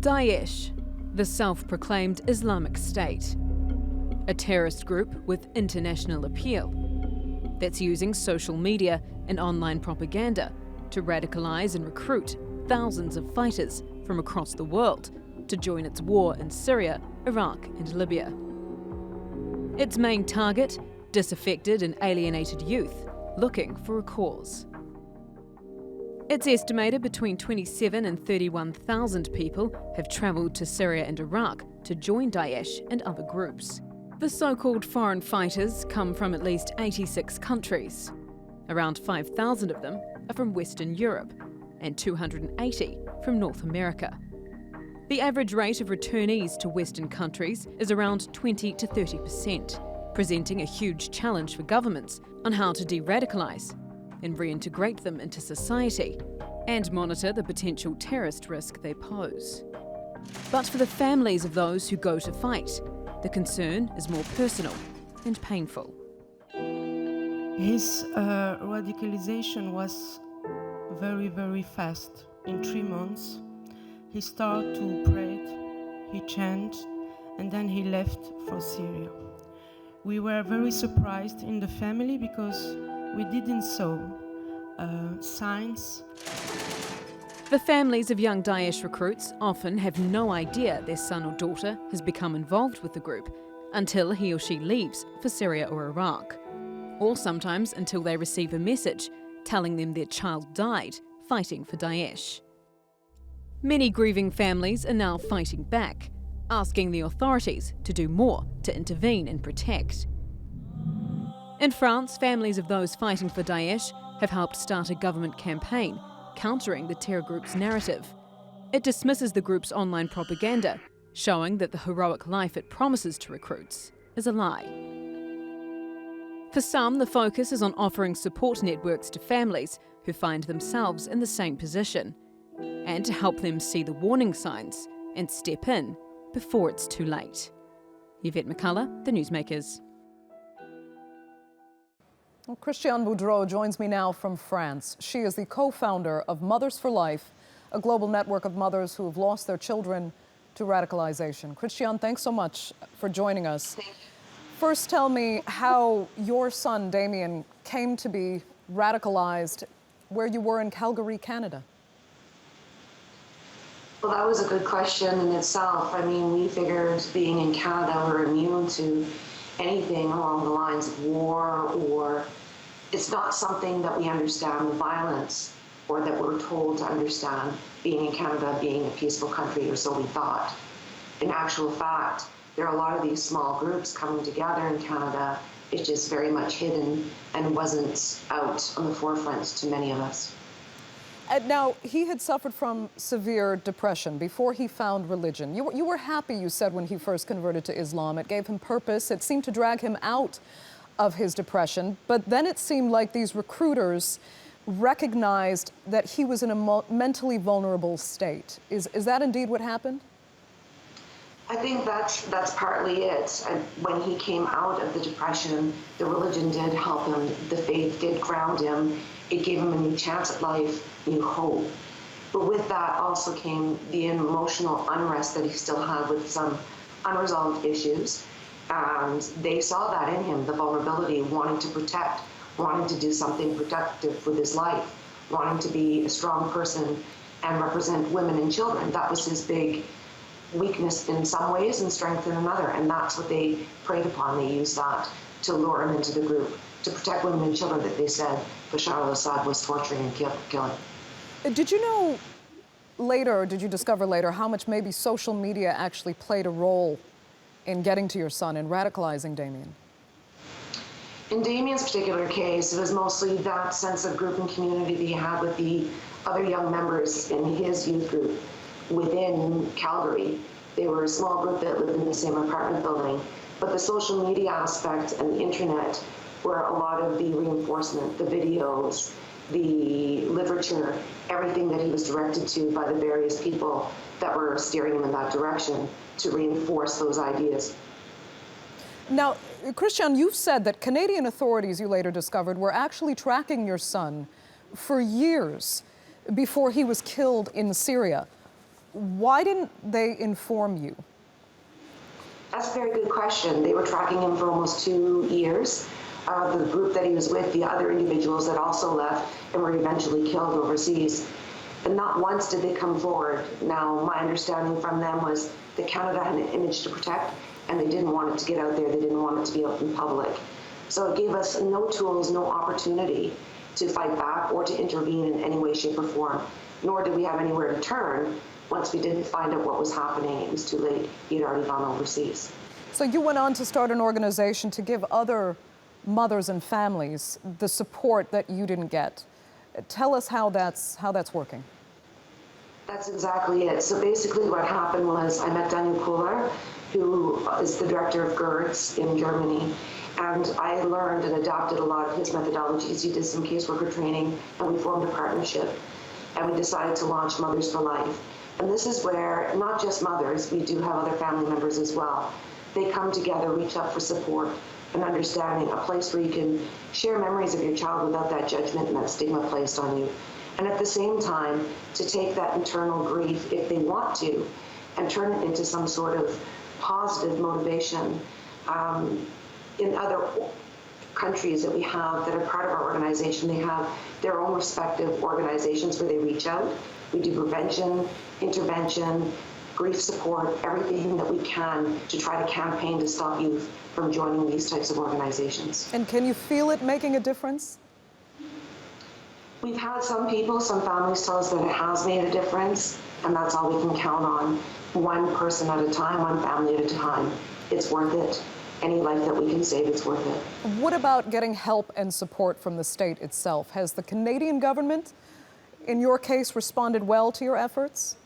Daesh, the self-proclaimed Islamic State, a terrorist group with international appeal that's using social media and online propaganda to radicalise and recruit thousands of fighters from across the world to join its war in Syria, Iraq and Libya. Its main target, disaffected and alienated youth looking for a cause. It's estimated between 27 and 31,000 people have travelled to Syria and Iraq to join Daesh and other groups. The so-called foreign fighters come from at least 86 countries. Around 5,000 of them are from Western Europe and 280 from North America. The average rate of returnees to Western countries is around 20 to 30%, presenting a huge challenge for governments on how to de-radicalise and reintegrate them into society and monitor the potential terrorist risk they pose. But for the families of those who go to fight, the concern is more personal and painful. His radicalization was very, very fast. In 3 months, he started to pray, he chanted, and then he left for Syria. We were very surprised in the family because we didn't saw signs. The families of young Daesh recruits often have no idea their son or daughter has become involved with the group until he or she leaves for Syria or Iraq, or sometimes until they receive a message telling them their child died fighting for Daesh. Many grieving families are now fighting back, asking the authorities to do more to intervene and protect. In France, families of those fighting for Daesh have helped start a government campaign countering the terror group's narrative. It dismisses the group's online propaganda, showing that the heroic life it promises to recruits is a lie. For some, the focus is on offering support networks to families who find themselves in the same position, and to help them see the warning signs and step in before it's too late. Yvette McCullough, The Newsmakers. Well, Christiane Boudreau joins me now from France. She is the co-founder of Mothers for Life, a global network of mothers who have lost their children to radicalization. Christiane, thanks so much for joining us. First, tell me how your son, Damien, came to be radicalized where you were in Calgary, Canada. Well, that was a good question in itself. I mean, we figured being in Canada, we're immune to anything along the lines of war, or it's not something that we understand the violence or that we're told to understand being in Canada, being a peaceful country, or so we thought. In actual fact, there are a lot of these small groups coming together in Canada. It's just very much hidden and wasn't out on the forefront to many of us. Now, he had suffered from severe depression before he found religion. You were happy, you said, when he first converted to Islam. It gave him purpose. It seemed to drag him out of his depression. But then it seemed like these recruiters recognized that he was in a mentally vulnerable state. Is that indeed what happened? I think that's partly it. When he came out of the depression, the religion did help him. The faith did ground him. It gave him a new chance at life, new hope. But with that also came the emotional unrest that he still had with some unresolved issues. And they saw that in him, the vulnerability, wanting to protect, wanting to do something productive with his life, wanting to be a strong person and represent women and children. That was his big weakness in some ways and strength in another. And that's what they preyed upon. They used that to lure him into the group, to protect women and children that they said Bashar al-Assad was torturing and killing. Did you know later, or did you discover later, how much maybe social media actually played a role in getting to your son and radicalizing Damien? In Damien's particular case, it was mostly that sense of group and community that he had with the other young members in his youth group within Calgary. They were a small group that lived in the same apartment building. But the social media aspect and the internet were a lot of the reinforcement, the videos, the literature, everything that he was directed to by the various people that were steering him in that direction to reinforce those ideas. Now, Christiane, you've said that Canadian authorities, you later discovered, were actually tracking your son for years before he was killed in Syria. Why didn't they inform you? That's a very good question. They were tracking him for almost 2 years. The group that he was with, the other individuals that also left and were eventually killed overseas. And not once did they come forward. Now, my understanding from them was that Canada had an image to protect, and they didn't want it to get out there. They didn't want it to be out in public. So it gave us no tools, no opportunity to fight back or to intervene in any way, shape, or form. Nor did we have anywhere to turn. Once we didn't find out what was happening, it was too late. He had already gone overseas. So you went on to start an organization to give other mothers and families the support that you didn't get. Tell us how that's working. That's exactly it. So basically what happened was I met Daniel Kuhler, who is the director of GERDS in Germany. And I learned and adopted a lot of his methodologies. He did some caseworker training, and we formed a partnership. And we decided to launch Mothers for Life. And this is where not just mothers, we do have other family members as well. They come together, reach out for support and understanding, a place where you can share memories of your child without that judgment and that stigma placed on you. And at the same time, to take that internal grief, if they want to, and turn it into some sort of positive motivation. In other countries that we have that are part of our organization, they have their own respective organizations where they reach out. We do prevention, intervention, grief support, everything that we can to try to campaign to stop youth from joining these types of organizations. And can you feel it making a difference? We've had some people, some families tell us that it has made a difference, and that's all we can count on. One person at a time, one family at a time. It's worth it. Any life that we can save, it's worth it. What about getting help and support from the state itself? Has the Canadian government, in your case, responded well to your efforts?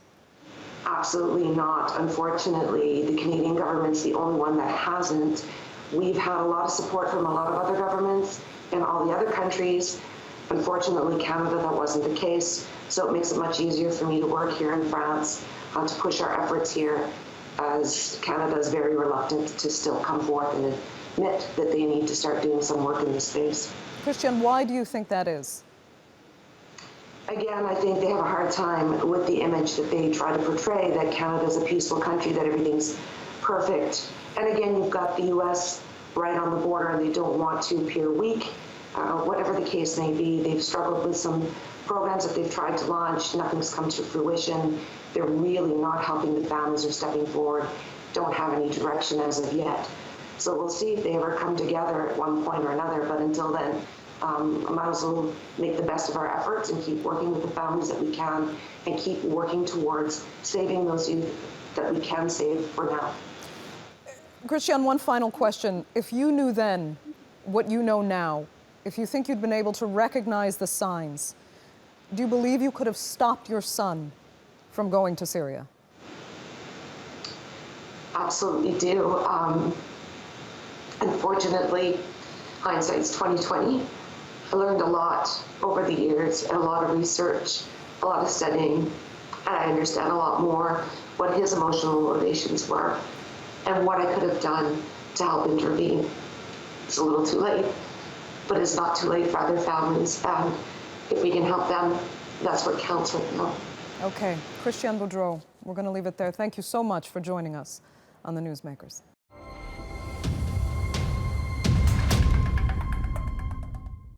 Absolutely not. Unfortunately, the Canadian government's the only one that hasn't. We've had a lot of support from a lot of other governments in all the other countries. Unfortunately, Canada, that wasn't the case. So it makes it much easier for me to work here in France, to push our efforts here, as Canada is very reluctant to still come forth and admit that they need to start doing some work in this space. Christian, why do you think that is? Again, I think they have a hard time with the image that they try to portray, that Canada is a peaceful country, that everything's perfect. And again, you've got the U.S. right on the border, and they don't want to appear weak. Whatever the case may be, they've struggled with some programs that they've tried to launch. Nothing's come to fruition. They're really not helping the families or stepping forward. Don't have any direction as of yet. So we'll see if they ever come together at one point or another. But until then, I might as well make the best of our efforts and keep working with the families that we can and keep working towards saving those youth that we can save for now. Christian, one final question. If you knew then what you know now, if you think you'd been able to recognize the signs, do you believe you could have stopped your son from going to Syria? Absolutely do. Unfortunately, hindsight's 2020. I learned a lot over the years, and a lot of research, a lot of studying, and I understand a lot more what his emotional motivations were and what I could have done to help intervene. It's a little too late, but it's not too late for other families, and if we can help them, that's what counts right now. Okay, Christian Boudreau, we're going to leave it there. Thank you so much for joining us on the Newsmakers.